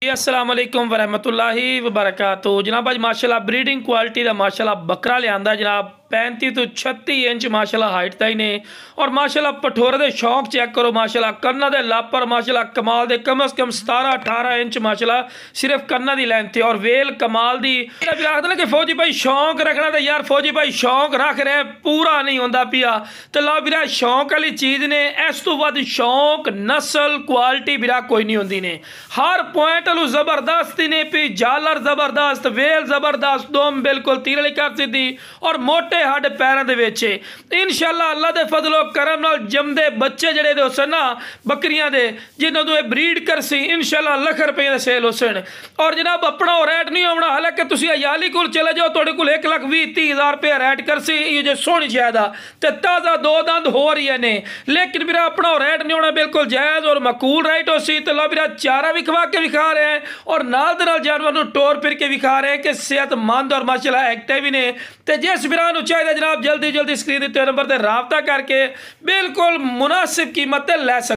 अस्सलाम वालेकुम वरहमतुल्लाहि वबरकातुहू। जनाब अज माशाल्लाह ब्रीडिंग क्वालिटी का माशाल्लाह बकरा लिया जनाब 35 तो 36 इंच माशाल्लाह हाइट तई ने। और माशाल्लाह पठोरे के शौक चेक करो माशाल्लाह कन्ना के लापर माशाल्लाह कमाल दे कम अज़ कम 17-18 इंच माशाल्लाह सिर्फ कन्ना की लैंथ है। और वेल कमाल दी आखते ना कि फौजी भाई शौक रखना तो यार फौजी भाई शौक रख रहे पूरा नहीं होंदा पिया तो ला बिरा शौक वाली चीज़ ने। इस तो वध शौक नस्ल क्वालिटी बिरा कोई नहीं होंदी ने। हर पॉइंट जबरदस्त ने पी जालर जबरदस्त वेल जबरदस्त दोम बिल्कुल तीर वाली कर सीधी और मोटे हड पैरों के विच इंशाअल्लाह अल्लाह के फजलो करम नाल जमदे बच्चे जड़े दे हुसन ना बकरियां दे जिन्हों तो ब्रीड कर सी इंशाअल्लाह लाख रुपये के सेल हुसन। और जनाब अपना रेट नहीं होना हालांकि तुम अयाली को चले जाओ थोड़े को 1,20,30,000 रुपये रेट कर सी ये जो सोहनी शायद तो ताज़ा 2 दंद हो रही ने। लेकिन मेरा अपना रेट नहीं होना बिल्कुल जायज़ और मकूल रेट हो सी तो लो मेरा चारा भी खवा के विखा रहे हैं और नाल दे नाल जानवर को टोर फिर के विखा रहे हैं कि सेहतमंद और माशाल्लाह एक्टिव भी ने। तो जिस वीरां नूं चाहिए जनाब जल्दी जल्दी स्क्रीन उत्ते नंबर पर राबता करके बिल्कुल मुनासिब कीमत लै सकते।